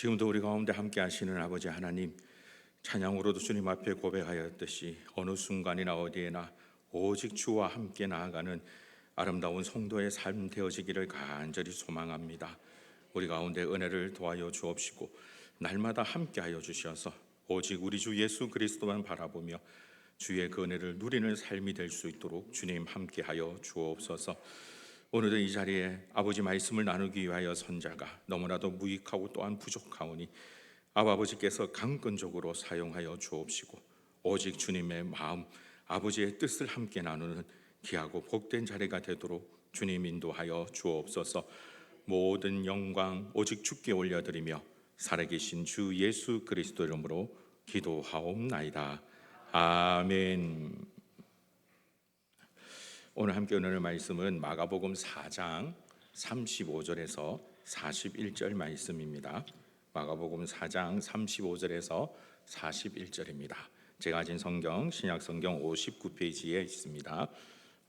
지금도 우리 가운데 함께 하시는 아버지 하나님, 찬양으로도 주님 앞에 고백하였듯이 어느 순간이나 어디에나 오직 주와 함께 나아가는 아름다운 성도의 삶 되어지기를 간절히 소망합니다. 우리 가운데 은혜를 도와여 주옵시고 날마다 함께하여 주셔서 오직 우리 주 예수 그리스도만 바라보며 주의 그 은혜를 누리는 삶이 될 수 있도록 주님 함께하여 주옵소서. 오늘도 이 자리에 아버지 말씀을 나누기 위하여 선 자가 너무나도 무익하고 또한 부족하오니 아버지께서 강권적으로 사용하여 주옵시고 오직 주님의 마음, 아버지의 뜻을 함께 나누는 귀하고 복된 자리가 되도록 주님 인도하여 주옵소서. 모든 영광 오직 주께 올려드리며 살아계신 주 예수 그리스도 이름으로 기도하옵나이다. 아멘. 오늘 함께 은혜의 말씀은 마가복음 4장 35절에서 41절 말씀입니다. 마가복음 4장 35절에서 41절입니다. 제가 가진 성경 신약 성경 59페이지에 있습니다.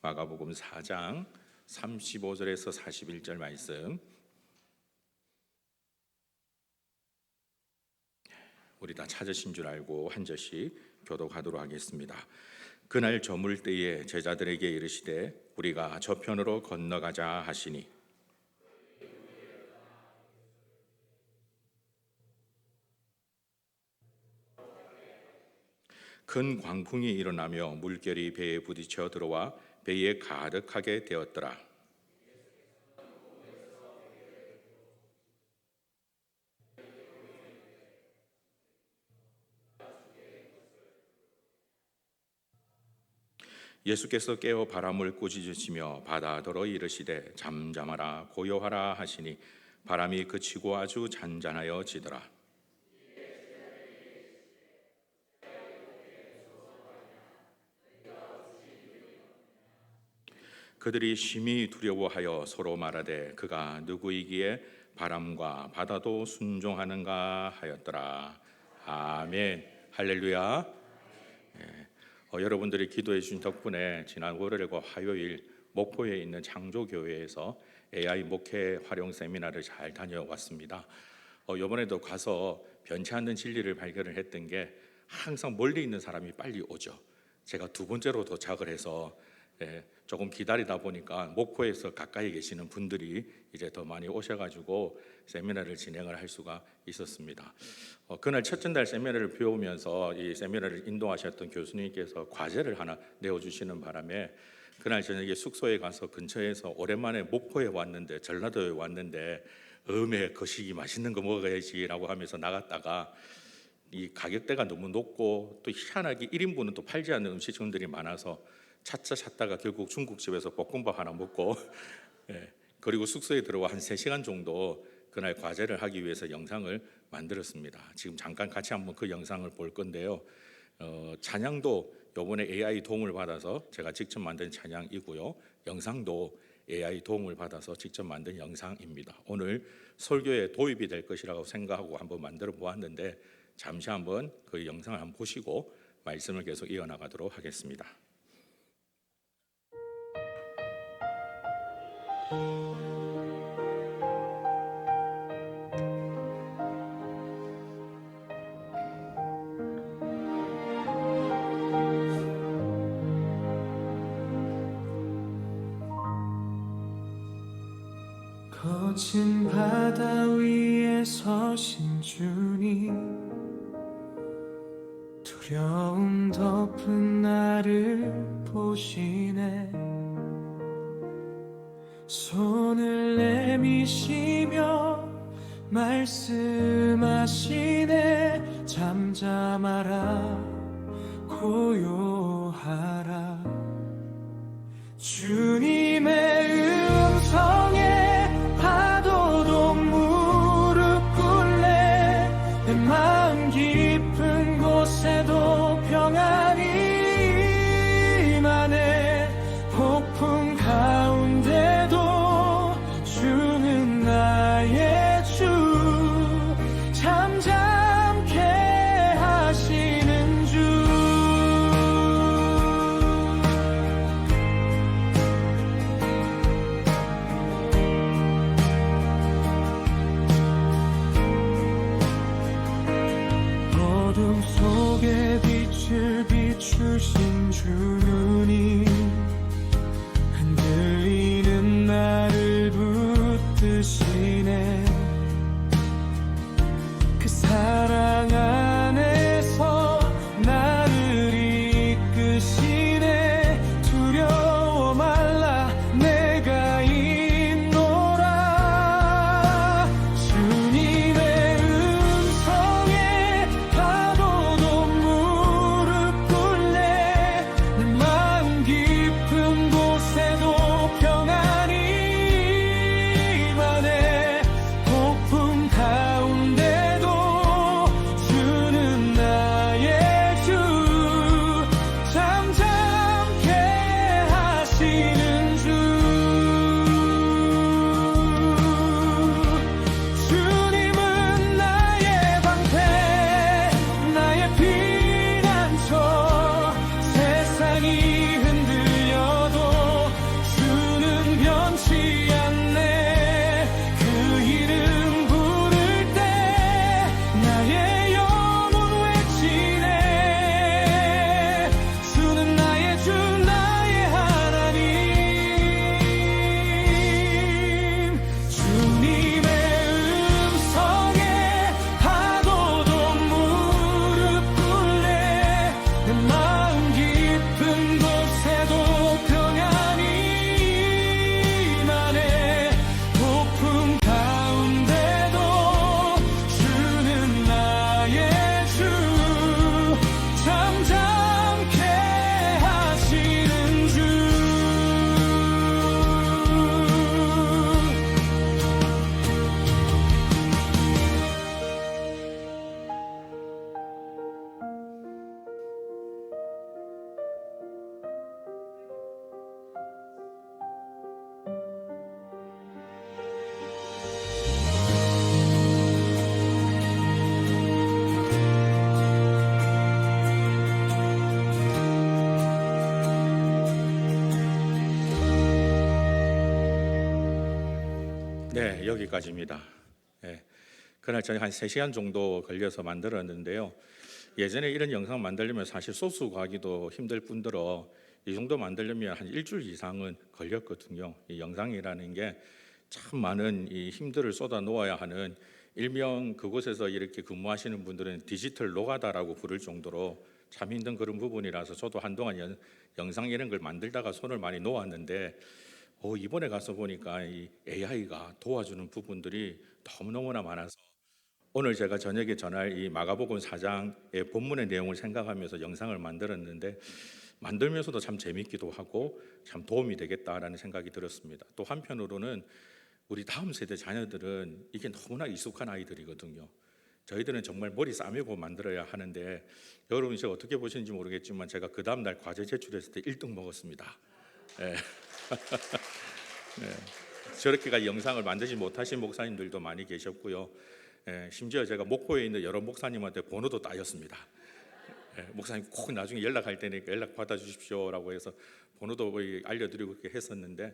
마가복음 4장 35절에서 41절 말씀, 우리 다 찾으신 줄 알고 한 절씩 교독하도록 하겠습니다. 그날 저물 때에 제자들에게 이르시되 우리가 저편으로 건너가자 하시니 큰 광풍이 일어나며 물결이 배에 부딪혀 들어와 배에 가득하게 되었더라. 예수께서 깨어 바람을 꾸짖으시며 바다더러 이르시되 잠잠하라 고요하라 하시니 바람이 그치고 아주 잔잔하여 지더라. 그들이 심히 두려워하여 서로 말하되 그가 누구이기에 바람과 바다도 순종하는가 하였더라. 아멘. 할렐루야. 여러분들이 기도해 주신 덕분에 지난 월요일과 화요일 목포에 있는 창조교회에서 AI 목회 활용 세미나를 잘 다녀왔습니다. 이번에도 가서 변치 않는 진리를 발견을 했던 게 항상 멀리 있는 사람이 빨리 오죠. 제가 두 번째로 도착을 해서 조금 기다리다 보니까 목포에서 가까이 계시는 분들이 이제 더 많이 오셔가지고 세미나를 진행을 할 수가 있었습니다. 그날 첫째 날 세미나를 배우면서 이 세미나를 인도하셨던 교수님께서 과제를 하나 내어주시는 바람에 그날 저녁에 숙소에 가서 근처에서 오랜만에 목포에 왔는데, 전라도에 왔는데 음에 거시기 맛있는 거 먹어야지라고 하면서 나갔다가 이 가격대가 너무 높고 또 희한하게 1인분은 또 팔지 않는 음식점들이 많아서 찾다가 결국 중국집에서 볶음밥 하나 먹고 그리고 숙소에 들어와 한 3시간 정도 그날 과제를 하기 위해서 영상을 만들었습니다. 지금 잠깐 같이 한번 그 영상을 볼 건데요. 찬양도 이번에 AI 도움을 받아서 제가 직접 만든 찬양이고요. 영상도 AI 도움을 받아서 직접 만든 영상입니다. 오늘 설교에 도입이 될 것이라고 생각하고 한번 만들어 보았는데 잠시 한번 그 영상을 한번 보시고 말씀을 계속 이어나가도록 하겠습니다. 거친 바다 위에 서신 주님, 두려움 덮은 나를 보시네. 손을 내미시며 말씀하시네. 잠잠하라 고요하라. 주님의 음성에 파도도 무릎 꿇네. 내 마음 깊은 곳에도 평안이 임하네. 폭풍 가운데도 주는 나의 주. 잠잠케 하시는 주. 주 눈이 흔들리는 나를 붙드시네. 그 사랑 안에서 나를 이끄시네. 두려워 말라 내가 있노라. 주님의 음성에 파도도 무릎 꿇네. 내 마음 깊은 곳에도 평안이 임하네. 폭풍 가운데도 주는 나의 주. 잠잠케 하시는 주. 주님은 나의 방패, 나의 피난처. 세상이 흔들려도 주는 변치 않네. 그 이름 부를 때 나의 영혼 외치네. 주는 나의 주, 나의 하나님. 주님의 음성에 파도도 무릎 꿇네. 내 마음 깊은 곳에도 평안이 임하네. 폭풍 가운데도 주는 나의 주. 잠잠케 하시는 주. 네, 여기까지입니다. 예, 그날 저희 한 3시간 정도 걸려서 만들었는데요. 예전에 이런 영상 만들려면 사실 소스 구하기도 힘들 뿐더러 이 정도 만들려면 한 일주일 이상은 걸렸거든요. 이 영상이라는 게 참 많은 이 힘들을 쏟아 놓아야 하는, 일명 그곳에서 이렇게 근무하시는 분들은 디지털 노가다라고 부를 정도로 참 힘든 그런 부분이라서 저도 한동안 영상 이런 걸 만들다가 손을 많이 놓았는데 이번에 가서 보니까 이 AI가 도와주는 부분들이 너무너무나 많아서 오늘 제가 저녁에 전할 이 마가복음 4장의 본문의 내용을 생각하면서 영상을 만들었는데, 만들면서도 참 재밌기도 하고 참 도움이 되겠다라는 생각이 들었습니다. 또 한편으로는 우리 다음 세대 자녀들은 이게 너무나 익숙한 아이들이거든요. 저희들은 정말 머리 싸매고 만들어야 하는데, 여러분 제가 어떻게 보시는지 모르겠지만 제가 그 다음 날 과제 제출했을 때 1등 먹었습니다. 네. 네. 저렇게까지 영상을 만들지 못하신 목사님들도 많이 계셨고요. 심지어 제가 목포에 있는 여러 목사님한테 번호도 따였습니다. 목사님 꼭 나중에 연락할 테니까 연락 받아주십시오라고 해서 번호도 알려드리고 그렇게 했었는데,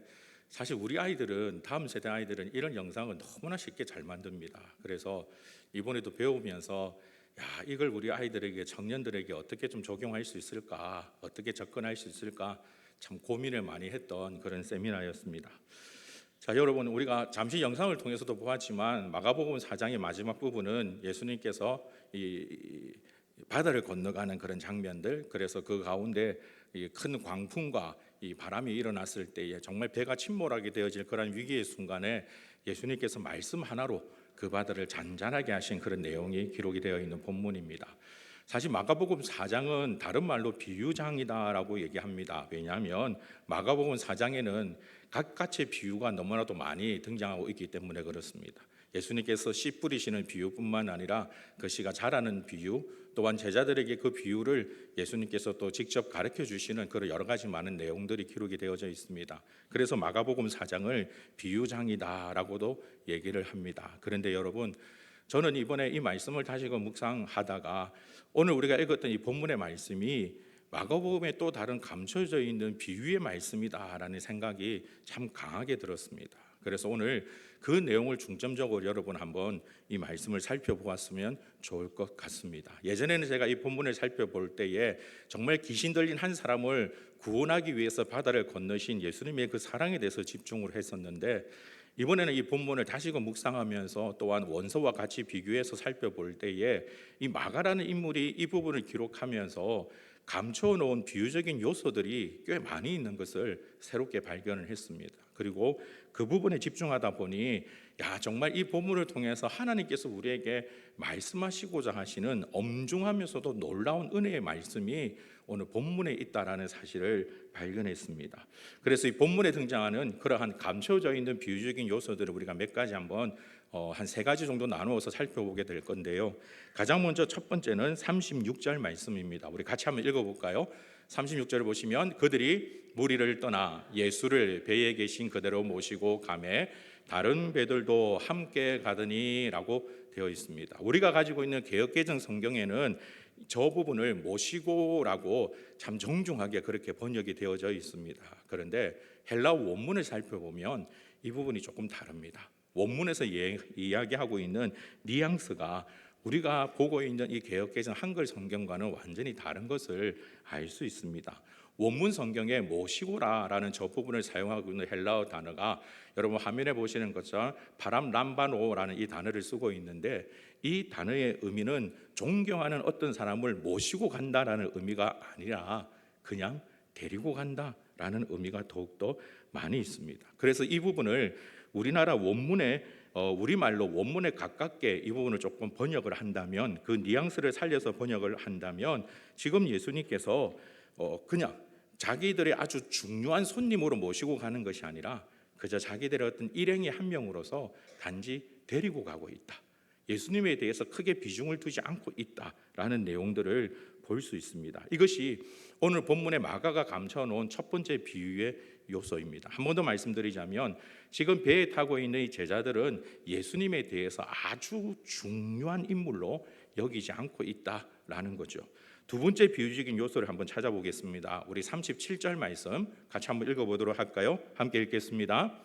사실 우리 아이들은, 다음 세대 아이들은 이런 영상을 너무나 쉽게 잘 만듭니다. 그래서 이번에도 배우면서 이걸 우리 아이들에게, 청년들에게 어떻게 좀 적용할 수 있을까, 어떻게 접근할 수 있을까 참 고민을 많이 했던 그런 세미나였습니다. 자, 여러분, 우리가 잠시 영상을 통해서도 보았지만 마가복음 4장의 마지막 부분은 예수님께서 이 바다를 건너가는 그런 장면들, 그래서 그 가운데 이 큰 광풍과 이 바람이 일어났을 때에 정말 배가 침몰하게 되어질 그런 위기의 순간에 예수님께서 말씀 하나로 그 바다를 잔잔하게 하신 그런 내용이 기록이 되어 있는 본문입니다. 사실 마가복음 4장은 다른 말로 비유장이다라고 얘기합니다. 왜냐하면 마가복음 4장에는 각가지의 비유가 너무나도 많이 등장하고 있기 때문에 그렇습니다. 예수님께서 씨 뿌리시는 비유뿐만 아니라 그 씨가 자라는 비유, 또한 제자들에게 그 비유를 예수님께서 또 직접 가르쳐 주시는 그런 여러 가지 많은 내용들이 기록이 되어져 있습니다. 그래서 마가복음 4장을 비유장이다라고도 얘기를 합니다. 그런데 여러분, 저는 이번에 이 말씀을 다시금 묵상하다가 오늘 우리가 읽었던 이 본문의 말씀이 마가복음에 또 다른 감춰져 있는 비유의 말씀이다라는 생각이 참 강하게 들었습니다. 그래서 오늘 그 내용을 중점적으로 여러분 한번 이 말씀을 살펴보았으면 좋을 것 같습니다. 예전에는 제가 이 본문을 살펴볼 때에 정말 귀신 들린 한 사람을 구원하기 위해서 바다를 건너신 예수님의 그 사랑에 대해서 집중을 했었는데, 이번에는 이 본문을 다시금 묵상하면서 또한 원서와 같이 비교해서 살펴볼 때에 이 마가라는 인물이 이 부분을 기록하면서 감춰 놓은 비유적인 요소들이 꽤 많이 있는 것을 새롭게 발견을 했습니다. 그리고 그 부분에 집중하다 보니 정말 이 본문을 통해서 하나님께서 우리에게 말씀하시고자 하시는 엄중하면서도 놀라운 은혜의 말씀이 오늘 본문에 있다라는 사실을 발견했습니다. 그래서 이 본문에 등장하는 그러한 감춰져 있는 비유적인 요소들을 우리가 몇 가지 한번 한 세 가지 정도 나누어서 살펴보게 될 건데요. 가장 먼저 첫 번째는 36절 말씀입니다. 우리 같이 한번 읽어볼까요? 36절을 보시면 그들이 무리를 떠나 예수를 배에 계신 그대로 모시고 가매 다른 배들도 함께 가더니 라고 되어 있습니다. 우리가 가지고 있는 개역개정 성경에는 저 부분을 모시고라고 참 정중하게 그렇게 번역이 되어져 있습니다. 그런데 헬라어 원문을 살펴보면 이 부분이 조금 다릅니다. 원문에서 이야기하고 있는 뉘앙스가 우리가 보고 있는 이 개역개정 한글 성경과는 완전히 다른 것을 알 수 있습니다. 원문 성경에 모시고라라는 저 부분을 사용하고 있는 헬라어 단어가 여러분 화면에 보시는 것처럼 파람람바노라는 이 단어를 쓰고 있는데, 이 단어의 의미는 존경하는 어떤 사람을 모시고 간다라는 의미가 아니라 그냥 데리고 간다라는 의미가 더욱더 많이 있습니다. 그래서 이 부분을 우리나라 원문에 우리말로 원문에 가깝게 이 부분을 조금 번역을 한다면, 그 뉘앙스를 살려서 번역을 한다면 지금 예수님께서 그냥 자기들의 아주 중요한 손님으로 모시고 가는 것이 아니라 그저 자기들의 어떤 일행의 한 명으로서 단지 데리고 가고 있다, 예수님에 대해서 크게 비중을 두지 않고 있다라는 내용들을 볼 수 있습니다. 이것이 오늘 본문의 마가가 감춰놓은 첫 번째 비유의 요소입니다. 한 번 더 말씀드리자면 지금 배에 타고 있는 이 제자들은 예수님에 대해서 아주 중요한 인물로 여기지 않고 있다라는 거죠. 두 번째 비유적인 요소를 한번 찾아보겠습니다. 우리 37절 말씀 같이 한번 읽어보도록 할까요? 함께 읽겠습니다.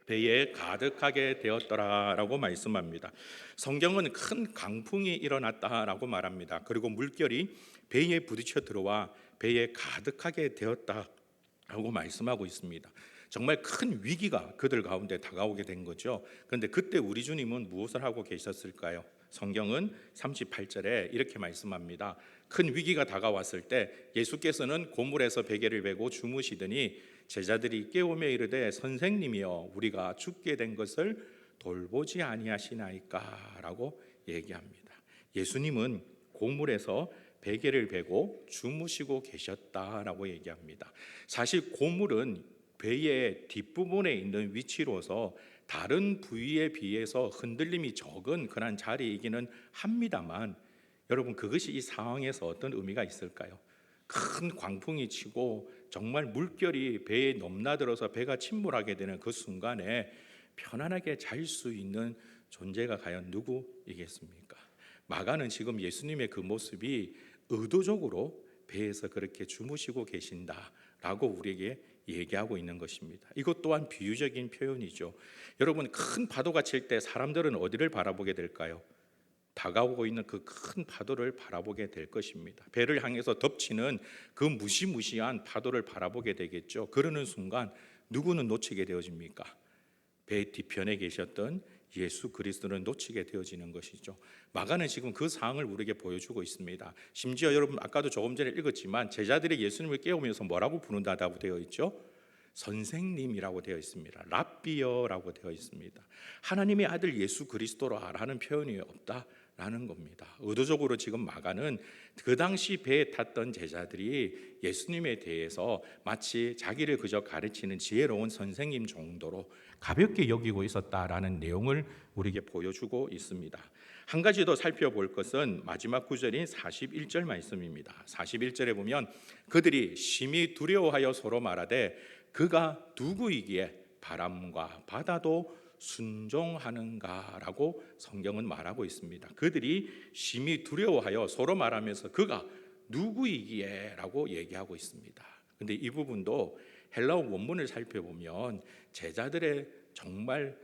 배에 가득하게 되었더라라고 말씀합니다. 성경은 큰 강풍이 일어났다라고 말합니다. 그리고 물결이 배에 부딪혀 들어와 배에 가득하게 되었다라고 말씀하고 있습니다. 정말 큰 위기가 그들 가운데 다가오게 된 거죠. 그런데 그때 우리 주님은 무엇을 하고 계셨을까요? 성경은 38절에 이렇게 말씀합니다. 큰 위기가 다가왔을 때 예수께서는 고물에서 베개를 베고 주무시더니 제자들이 깨우며 이르되 선생님이여 우리가 죽게 된 것을 돌보지 아니하시나이까 라고 얘기합니다. 예수님은 고물에서 베개를 베고 주무시고 계셨다라고 얘기합니다. 사실 고물은 배의 뒷부분에 있는 위치로서 다른 부위에 비해서 흔들림이 적은 그런 자리이기는 합니다만, 여러분 그것이 이 상황에서 어떤 의미가 있을까요? 큰 광풍이 치고 정말 물결이 배에 넘나들어서 배가 침몰하게 되는 그 순간에 편안하게 잘 수 있는 존재가 과연 누구이겠습니까? 마가는 지금 예수님의 그 모습이 의도적으로 배에서 그렇게 주무시고 계신다라고 우리에게 얘기하고 있는 것입니다. 이것 또한 비유적인 표현이죠. 여러분 큰 파도가 칠 때 사람들은 어디를 바라보게 될까요? 다가오고 있는 그 큰 파도를 바라보게 될 것입니다. 배를 향해서 덮치는 그 무시무시한 파도를 바라보게 되겠죠. 그러는 순간 누구는 놓치게 되어집니까? 배 뒤편에 계셨던 예수 그리스도는 놓치게 되어지는 것이죠. 마가는 지금 그 상황을 우리에게 보여주고 있습니다. 심지어 여러분 아까도 조금 전에 읽었지만 제자들이 예수님을 깨우면서 뭐라고 부른다고 되어 있죠? 선생님이라고 되어 있습니다. 랍비여라고 되어 있습니다. 하나님의 아들 예수 그리스도라는 표현이 없다라는 겁니다. 의도적으로 지금 마가는 그 당시 배에 탔던 제자들이 예수님에 대해서 마치 자기를 그저 가르치는 지혜로운 선생님 정도로 가볍게 여기고 있었다라는 내용을 우리에게 보여주고 있습니다. 한 가지 더 살펴볼 것은 마지막 구절인 41절 말씀입니다. 41절에 보면 그들이 심히 두려워하여 서로 말하되 그가 누구이기에 바람과 바다도 순종하는가라고 성경은 말하고 있습니다. 그들이 심히 두려워하여 서로 말하면서 그가 누구이기에 라고 얘기하고 있습니다. 근데 이 부분도 헬라어 원문을 살펴보면 제자들의 정말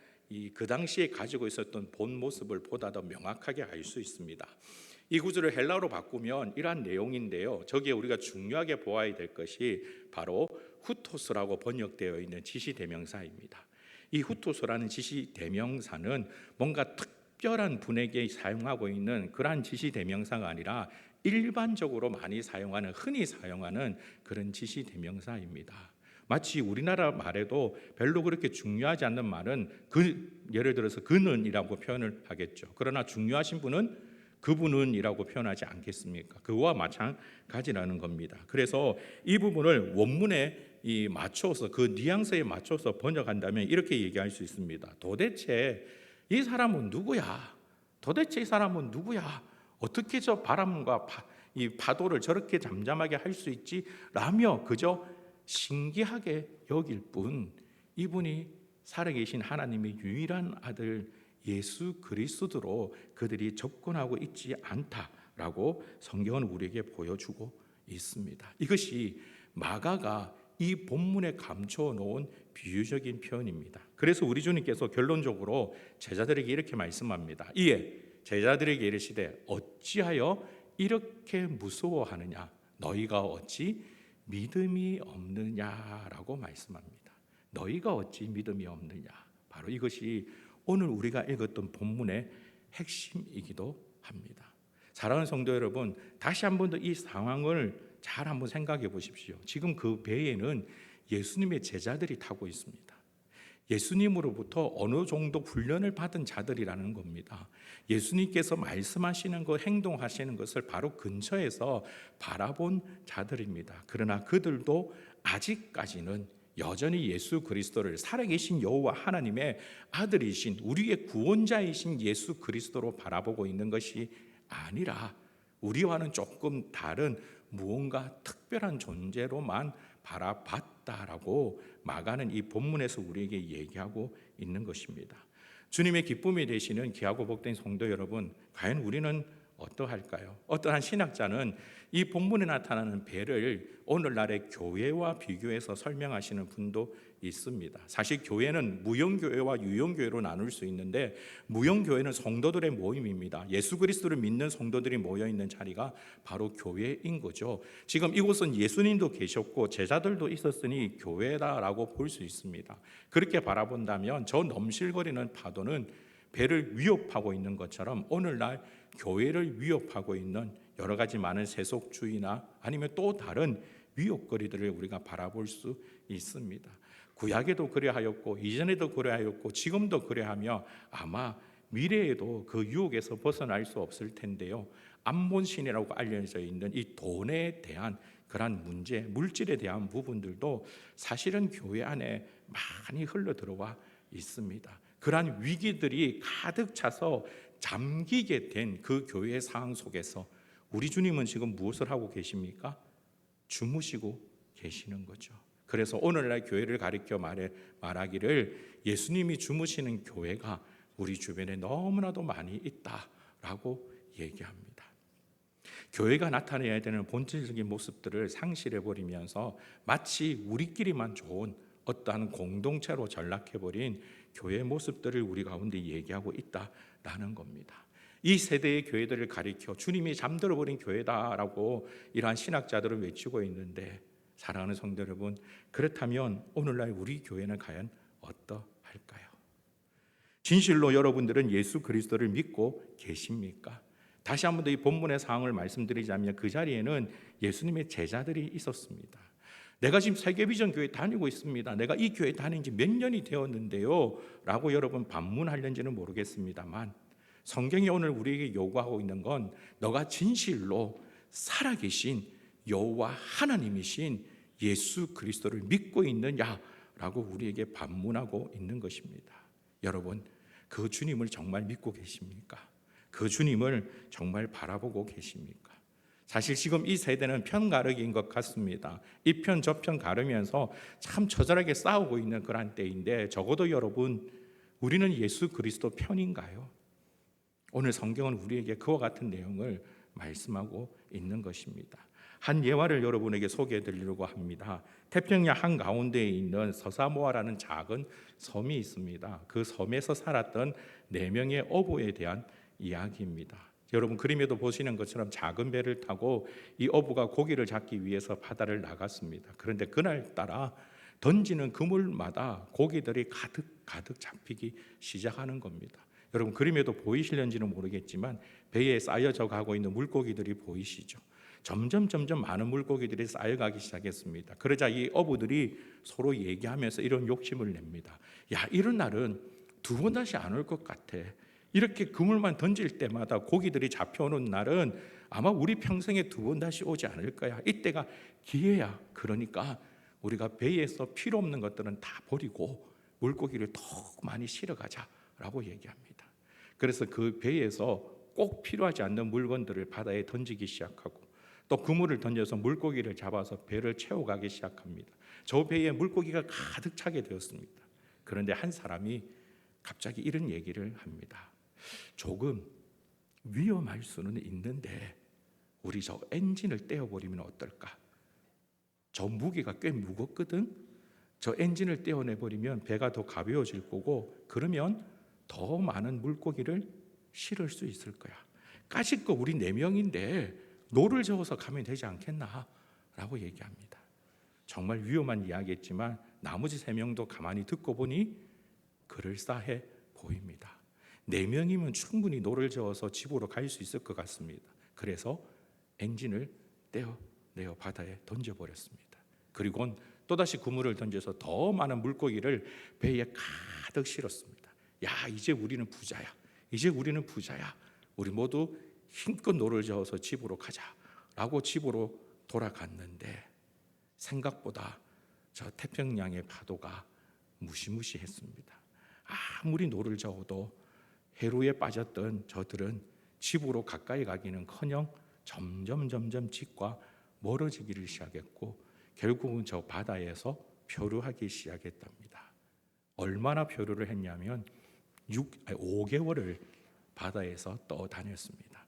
그 당시에 가지고 있었던 본 모습을 보다 더 명확하게 알 수 있습니다. 이 구절을 헬라어로 바꾸면 이러한 내용인데요. 저기에 우리가 중요하게 보아야 될 것이 바로 후토스라고 번역되어 있는 지시대명사입니다. 이 후토스라는 지시대명사는 뭔가 특별한 분에게 사용하고 있는 그러한 지시대명사가 아니라 일반적으로 많이 사용하는, 흔히 사용하는 그런 지시대명사입니다. 마치 우리나라 말에도 별로 그렇게 중요하지 않는 말은 예를 들어서 그는이라고 표현을 하겠죠. 그러나 중요하신 분은 그분은이라고 표현하지 않겠습니까? 그와 마찬가지라는 겁니다. 그래서 이 부분을 원문에 맞춰서 그 뉘앙스에 맞춰서 번역한다면 이렇게 얘기할 수 있습니다. 도대체 이 사람은 누구야? 도대체 이 사람은 누구야? 어떻게 저 바람과 이 파도를 저렇게 잠잠하게 할 수 있지? 라며 그저 신기하게 여길 뿐 이분이 살아계신 하나님의 유일한 아들 예수 그리스도로 그들이 접근하고 있지 않다라고 성경은 우리에게 보여주고 있습니다. 이것이 마가가 이 본문에 감춰 놓은 비유적인 표현입니다. 그래서 우리 주님께서 결론적으로 제자들에게 이렇게 말씀합니다. 이에 제자들에게 이르시되 어찌하여 이렇게 무서워하느냐? 너희가 어찌 믿음이 없느냐라고 말씀합니다. 너희가 어찌 믿음이 없느냐? 바로 이것이 오늘 우리가 읽었던 본문의 핵심이기도 합니다. 사랑하는 성도 여러분, 다시 한 번 더 이 상황을 잘 한번 생각해 보십시오. 지금 그 배에는 예수님의 제자들이 타고 있습니다. 예수님으로부터 어느 정도 훈련을 받은 자들이라는 겁니다. 예수님께서 말씀하시는 것, 행동하시는 것을 바로 근처에서 바라본 자들입니다. 그러나 그들도 아직까지는 여전히 예수 그리스도를 살아계신 여호와 하나님의 아들이신 우리의 구원자이신 예수 그리스도로 바라보고 있는 것이 아니라 우리와는 조금 다른 무언가 특별한 존재로만 바라봤다라고 마가는 이 본문에서 우리에게 얘기하고 있는 것입니다. 주님의 기쁨이 되시는 귀하고 복된 성도 여러분, 과연 우리는 어떠할까요? 어떠한 신학자는 이 본문에 나타나는 배를 오늘날의 교회와 비교해서 설명하시는 분도 있습니다. 사실 교회는 무형교회와 유형교회로 나눌 수 있는데 무형교회는 성도들의 모임입니다. 예수 그리스도를 믿는 성도들이 모여있는 자리가 바로 교회인 거죠. 지금 이곳은 예수님도 계셨고 제자들도 있었으니 교회다라고 볼 수 있습니다. 그렇게 바라본다면 저 넘실거리는 파도는 배를 위협하고 있는 것처럼 오늘날 교회를 위협하고 있는 여러 가지 많은 세속주의나 아니면 또 다른 위협거리들을 우리가 바라볼 수 있습니다. 구약에도 그래하였고 이전에도 그래하였고 지금도 그래하며 아마 미래에도 그 유혹에서 벗어날 수 없을 텐데요. 암몬신이라고 알려져 있는 이 돈에 대한 그러한 문제, 물질에 대한 부분들도 사실은 교회 안에 많이 흘러 들어와 있습니다. 그러한 위기들이 가득 차서 잠기게 된 그 교회의 상황 속에서 우리 주님은 지금 무엇을 하고 계십니까? 주무시고 계시는 거죠. 그래서 오늘날 교회를 가리켜 말하기를 예수님이 주무시는 교회가 우리 주변에 너무나도 많이 있다라고 얘기합니다. 교회가 나타내야 되는 본질적인 모습들을 상실해버리면서 마치 우리끼리만 좋은 어떠한 공동체로 전락해버린 교회의 모습들을 우리 가운데 얘기하고 있다라는 겁니다. 이 세대의 교회들을 가리켜 주님이 잠들어버린 교회다라고 이러한 신학자들은 외치고 있는데 사랑하는 성도 여러분, 그렇다면 오늘날 우리 교회는 과연 어떠할까요? 진실로 여러분들은 예수 그리스도를 믿고 계십니까? 다시 한 번 더 이 본문의 상황을 말씀드리자면 그 자리에는 예수님의 제자들이 있었습니다. 내가 지금 세계비전 교회 다니고 있습니다. 내가 이 교회 다닌 지 몇 년이 되었는데요 라고 여러분 반문하려는지는 모르겠습니다만 성경이 오늘 우리에게 요구하고 있는 건 너가 진실로 살아계신 여호와 하나님이신 예수 그리스도를 믿고 있느냐라고 우리에게 반문하고 있는 것입니다. 여러분, 그 주님을 정말 믿고 계십니까? 그 주님을 정말 바라보고 계십니까? 사실 지금 이 세대는 편가르기인 것 같습니다. 이 편 저 편 가르면서 참 처절하게 싸우고 있는 그런 때인데 적어도 여러분, 우리는 예수 그리스도 편인가요? 오늘 성경은 우리에게 그와 같은 내용을 말씀하고 있는 것입니다. 한 예화를 여러분에게 소개해 드리려고 합니다. 태평양 한가운데에 있는 서사모아라는 작은 섬이 있습니다. 그 섬에서 살았던 4명의 어부에 대한 이야기입니다. 여러분 그림에도 보시는 것처럼 작은 배를 타고 이 어부가 고기를 잡기 위해서 바다를 나갔습니다. 그런데 그날따라 던지는 그물마다 고기들이 가득 잡히기 시작하는 겁니다. 여러분 그림에도 보이실는지는 모르겠지만 배에 쌓여져 가고 있는 물고기들이 보이시죠? 점점 많은 물고기들이 쌓여가기 시작했습니다. 그러자 이 어부들이 서로 얘기하면서 이런 욕심을 냅니다. 야, 이런 날은 2번 다시 안 올 것 같아. 이렇게 그물만 던질 때마다 고기들이 잡혀오는 날은 아마 우리 평생에 2번 다시 오지 않을 거야. 이때가 기회야. 그러니까 우리가 배에서 필요 없는 것들은 다 버리고 물고기를 더 많이 실어가자라고 얘기합니다. 그래서 그 배에서 꼭 필요하지 않는 물건들을 바다에 던지기 시작하고 또 그물을 던져서 물고기를 잡아서 배를 채워가기 시작합니다. 저 배에 물고기가 가득 차게 되었습니다. 그런데 한 사람이 갑자기 이런 얘기를 합니다. 조금 위험할 수는 있는데 우리 저 엔진을 떼어버리면 어떨까? 저 무게가 꽤 무겁거든. 저 엔진을 떼어내버리면 배가 더 가벼워질 거고 그러면 더 많은 물고기를 실을 수 있을 거야. 까짓거 우리 4명인데 노를 저어서 가면 되지 않겠나? 라고 얘기합니다. 정말 위험한 이야기였지만 나머지 3명도 가만히 듣고 보니 그럴싸해 보입니다. 4명이면 충분히 노를 저어서 집으로 갈 수 있을 것 같습니다. 그래서 엔진을 떼어내어 바다에 던져버렸습니다. 그리고 또다시 그물을 던져서 더 많은 물고기를 배에 가득 실었습니다. 야, 이제 우리는 부자야. 이제 우리는 부자야. 우리 모두 힘껏 노를 저어서 집으로 가자라고 집으로 돌아갔는데 생각보다 저 태평양의 파도가 무시무시했습니다. 아무리 노를 저어도 해루에 빠졌던 저들은 집으로 가까이 가기는커녕 점점 집과 멀어지기를 시작했고 결국은 저 바다에서 표류하기 시작했답니다. 얼마나 표류를 했냐면 5개월을 바다에서 떠다녔습니다.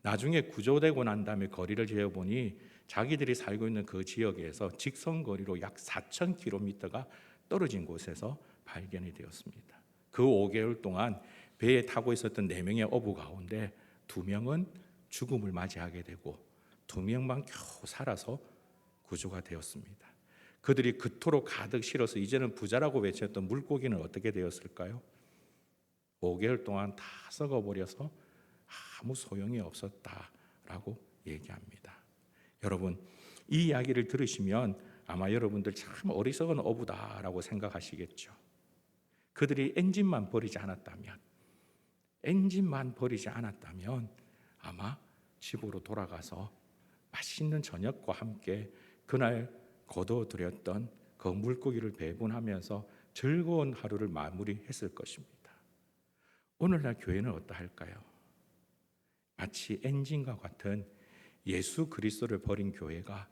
나중에 구조되고 난 다음에 거리를 재어보니 자기들이 살고 있는 그 지역에서 직선거리로 약 4,000km가 떨어진 곳에서 발견이 되었습니다. 그 5개월 동안 배에 타고 있었던 4명의 어부 가운데 2명은 죽음을 맞이하게 되고 2명만 겨우 살아서 구조가 되었습니다. 그들이 그토록 가득 실어서 이제는 부자라고 외쳤던 물고기는 어떻게 되었을까요? 5개월 동안 다 썩어버려서 아무 소용이 없었다라고 얘기합니다. 여러분, 이 이야기를 들으시면 아마 여러분들 참 어리석은 어부다라고 생각하시겠죠. 그들이 엔진만 버리지 않았다면 아마 집으로 돌아가서 맛있는 저녁과 함께 그날 거둬들였던 그 물고기를 배분하면서 즐거운 하루를 마무리했을 것입니다. 오늘날 교회는 어떠할까요? 마치 엔진과 같은 예수 그리스도를 버린 교회가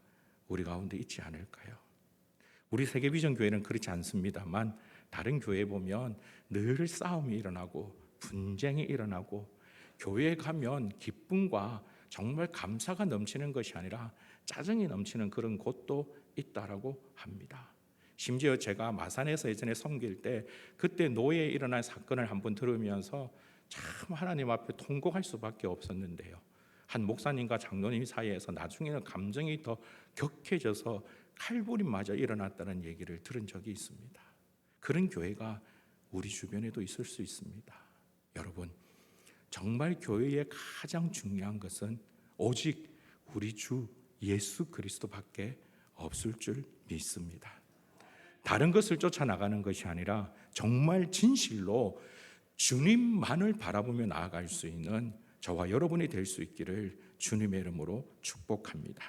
우리 가운데 있지 않을까요? 우리 세계비전 교회는 그렇지 않습니다만 다른 교회에 보면 늘 싸움이 일어나고 분쟁이 일어나고 교회에 가면 기쁨과 정말 감사가 넘치는 것이 아니라 짜증이 넘치는 그런 곳도 있다라고 합니다. 심지어 제가 마산에서 예전에 섬길 때 그때 노예에 일어난 사건을 한번 들으면서 참 하나님 앞에 통곡할 수밖에 없었는데요. 한 목사님과 장로님 사이에서 나중에는 감정이 더 격해져서 칼부림마저 일어났다는 얘기를 들은 적이 있습니다. 그런 교회가 우리 주변에도 있을 수 있습니다. 여러분, 정말 교회의 가장 중요한 것은 오직 우리 주 예수 그리스도밖에 없을 줄 믿습니다. 다른 것을 쫓아나가는 것이 아니라 정말 진실로 주님만을 바라보며 나아갈 수 있는 저와 여러분이 될 수 있기를 주님의 이름으로 축복합니다.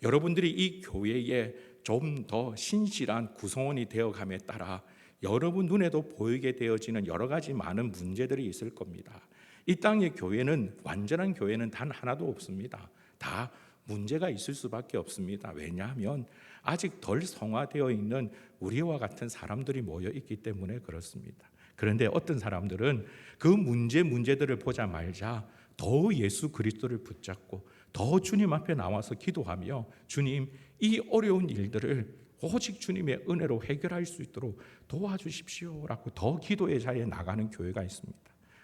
여러분들이 이 교회에 좀 더 신실한 구성원이 되어감에 따라 여러분 눈에도 보이게 되어지는 여러 가지 많은 문제들이 있을 겁니다. 이 땅의 교회는 완전한 교회는 단 하나도 없습니다. 다 문제가 있을 수밖에 없습니다. 왜냐하면 아직 덜 성화되어 있는 우리와 같은 사람들이 모여 있기 때문에 그렇습니다. 그런데 어떤 사람들은 그 문제들을 보자 말자 더 예수 그리스도를 붙잡고 더 주님 앞에 나와서 기도하며 주님, 이 어려운 일들을 오직 주님의 은혜로 해결할 수 있도록 도와주십시오라고 더 기도의 자리에 나가는 교회가 있습니다.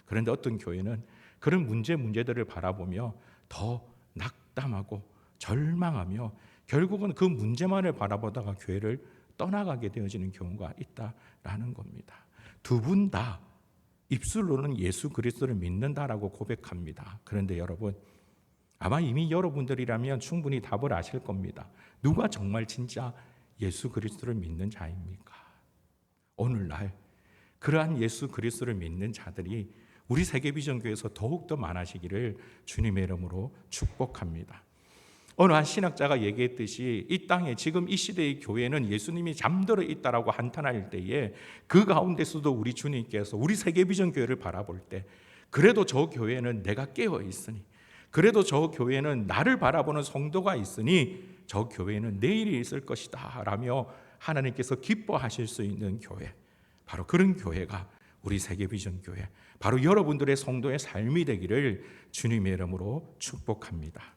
그런데 어떤 교회는 그런 문제들을 바라보며 더 낙담하고 절망하며 결국은 그 문제만을 바라보다가 교회를 떠나가게 되어지는 경우가 있다라는 겁니다. 두 분 다 입술로는 예수 그리스도를 믿는다라고 고백합니다. 그런데 여러분, 아마 이미 여러분들이라면 충분히 답을 아실 겁니다. 누가 정말 진짜 예수 그리스도를 믿는 자입니까? 오늘날 그러한 예수 그리스도를 믿는 자들이 우리 세계비전교회에서 더욱더 많아지기를 주님의 이름으로 축복합니다. 어느 한 신학자가 얘기했듯이 이 땅에 지금 이 시대의 교회는 예수님이 잠들어 있다라고 한탄할 때에 그 가운데서도 우리 주님께서 우리 세계비전교회를 바라볼 때 그래도 저 교회는 내가 깨어 있으니, 그래도 저 교회는 나를 바라보는 성도가 있으니 저 교회는 내일이 있을 것이다 라며 하나님께서 기뻐하실 수 있는 교회, 바로 그런 교회가 우리 세계비전교회, 바로 여러분들의 성도의 삶이 되기를 주님의 이름으로 축복합니다.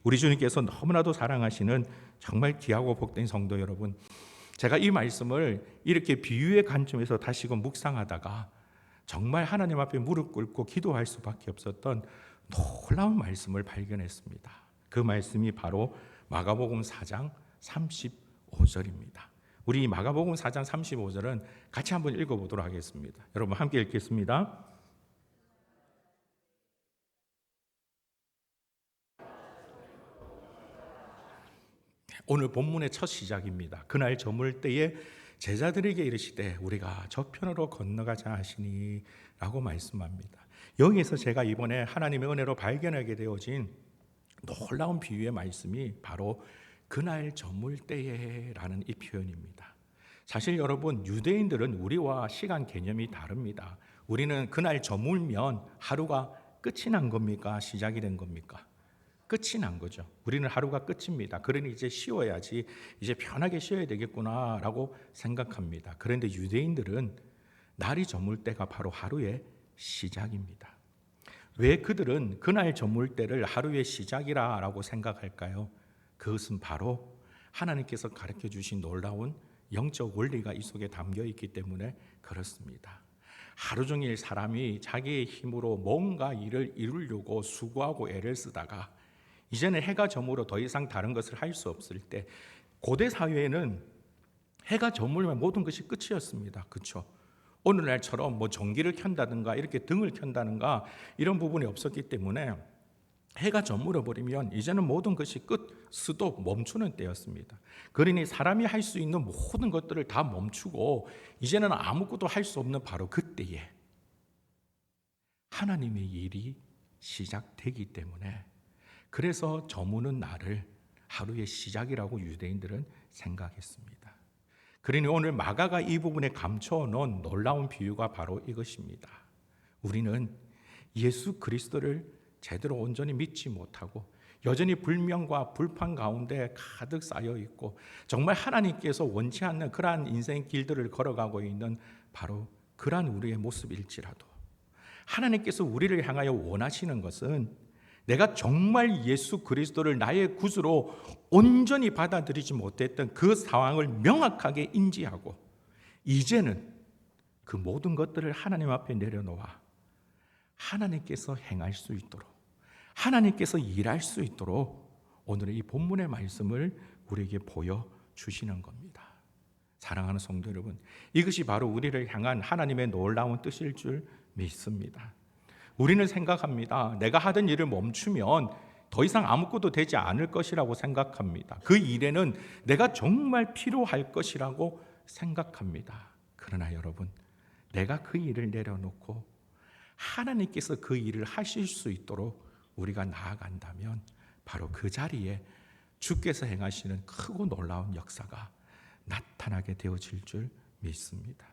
우리 주님께서 너무나도 사랑하시는 정말 귀하고 복된 성도 여러분, 제가 이 말씀을 이렇게 비유의 관점에서 다시금 묵상하다가 정말 하나님 앞에 무릎 꿇고 기도할 수밖에 없었던 놀라운 말씀을 발견했습니다. 그 말씀이 바로 마가복음 4장 35절입니다. 우리 마가복음 4장 35절은 같이 한번 읽어보도록 하겠습니다. 여러분 함께 읽겠습니다. 오늘 본문의 첫 시작입니다. 그날 저물 때에 제자들에게 이르시되 우리가 저편으로 건너가자 하시니 라고 말씀합니다. 여기에서 제가 이번에 하나님의 은혜로 발견하게 되어진 놀라운 비유의 말씀이 바로 그날 저물 때에 라는 이 표현입니다. 사실 여러분, 유대인들은 우리와 시간 개념이 다릅니다. 우리는 그날 저물면 하루가 끝이 난 겁니까? 시작이 된 겁니까? 끝이 난 거죠. 우리는 하루가 끝입니다. 그러니 이제 쉬어야지, 이제 편하게 쉬어야 되겠구나라고 생각합니다. 그런데 유대인들은 날이 저물 때가 바로 하루의 시작입니다. 왜 그들은 그날 저물 때를 하루의 시작이라고 생각할까요? 그것은 바로 하나님께서 가르쳐 주신 놀라운 영적 원리가 이 속에 담겨 있기 때문에 그렇습니다. 하루 종일 사람이 자기의 힘으로 뭔가 일을 이루려고 수고하고 애를 쓰다가 이제는 해가 저물어 더 이상 다른 것을 할 수 없을 때, 고대 사회에는 해가 저물면 모든 것이 끝이었습니다. 그렇죠? 오늘날처럼 뭐 전기를 켠다든가 이렇게 등을 켠다든가 이런 부분이 없었기 때문에 해가 저물어 버리면 이제는 모든 것이 끝, 스톱, 멈추는 때였습니다. 그러니 사람이 할 수 있는 모든 것들을 다 멈추고 이제는 아무것도 할 수 없는 바로 그때에 하나님의 일이 시작되기 때문에, 그래서 저무는 날을 하루의 시작이라고 유대인들은 생각했습니다. 그러니 오늘 마가가 이 부분에 감춰놓은 놀라운 비유가 바로 이것입니다. 우리는 예수 그리스도를 제대로 온전히 믿지 못하고 여전히 불명과 불판 가운데 가득 쌓여 있고 정말 하나님께서 원치 않는 그러한 인생 길들을 걸어가고 있는 바로 그러한 우리의 모습일지라도, 하나님께서 우리를 향하여 원하시는 것은 내가 정말 예수 그리스도를 나의 구주로 온전히 받아들이지 못했던 그 상황을 명확하게 인지하고 이제는 그 모든 것들을 하나님 앞에 내려놓아 하나님께서 행할 수 있도록, 하나님께서 일할 수 있도록 오늘의 이 본문의 말씀을 우리에게 보여주시는 겁니다. 사랑하는 성도 여러분, 이것이 바로 우리를 향한 하나님의 놀라운 뜻일 줄 믿습니다. 우리는 생각합니다. 내가 하던 일을 멈추면 더 이상 아무것도 되지 않을 것이라고 생각합니다. 그 일에는 내가 정말 필요할 것이라고 생각합니다. 그러나 여러분, 내가 그 일을 내려놓고 하나님께서 그 일을 하실 수 있도록 우리가 나아간다면 바로 그 자리에 주께서 행하시는 크고 놀라운 역사가 나타나게 되어질 줄 믿습니다.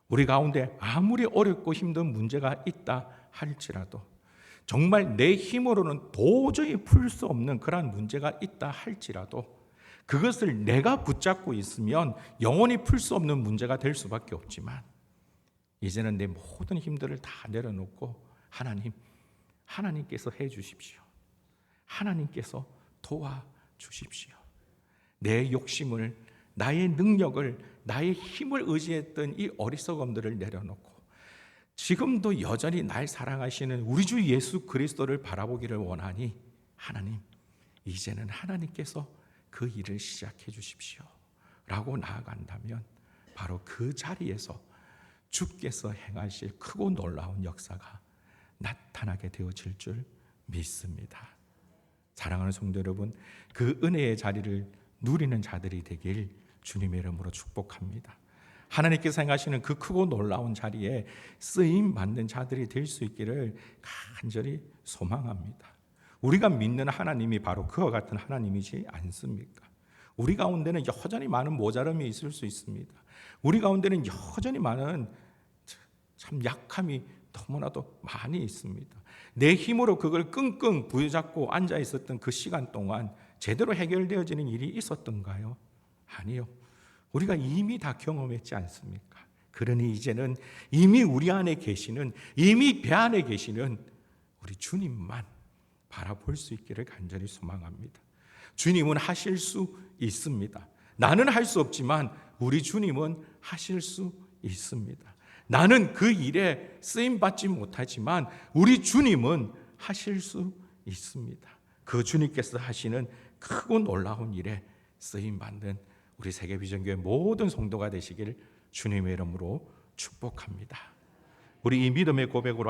우리 가운데 아무리 어렵고 힘든 문제가 있다 할지라도, 정말 내 힘으로는 도저히 풀 수 없는 그러한 문제가 있다 할지라도 그것을 내가 붙잡고 있으면 영원히 풀 수 없는 문제가 될 수밖에 없지만, 이제는 내 모든 힘들을 다 내려놓고 하나님께서 해 주십시오. 하나님께서 도와주십시오. 내 욕심을, 나의 능력을, 나의 힘을 의지했던 이 어리석음들을 내려놓고 지금도 여전히 날 사랑하시는 우리 주 예수 그리스도를 바라보기를 원하니 하나님, 이제는 하나님께서 그 일을 시작해 주십시오 라고 나아간다면 바로 그 자리에서 주께서 행하실 크고 놀라운 역사가 나타나게 되어질 줄 믿습니다. 사랑하는 성도 여러분, 그 은혜의 자리를 누리는 자들이 되길 주님의 이름으로 축복합니다. 하나님께서 행하시는 그 크고 놀라운 자리에 쓰임 받는 자들이 될 수 있기를 간절히 소망합니다. 우리가 믿는 하나님이 바로 그와 같은 하나님이지 않습니까? 우리 가운데는 여전히 많은 모자람이 있을 수 있습니다. 우리 가운데는 여전히 많은 참 약함이 너무나도 많이 있습니다. 내 힘으로 그걸 끙끙 부여잡고 앉아 있었던 그 시간 동안 제대로 해결되어지는 일이 있었던가요? 아니요. 우리가 이미 다 경험했지 않습니까? 그러니 이제는 이미 우리 안에 계시는, 이미 배 안에 계시는 우리 주님만 바라볼 수 있기를 간절히 소망합니다. 주님은 하실 수 있습니다. 나는 할 수 없지만 우리 주님은 하실 수 있습니다. 나는 그 일에 쓰임받지 못하지만 우리 주님은 하실 수 있습니다. 그 주님께서 하시는 크고 놀라운 일에 쓰임받는 우리 세계비전교회 모든 성도가 되시길 주님의 이름으로 축복합니다. 우리 이 믿음의 고백으로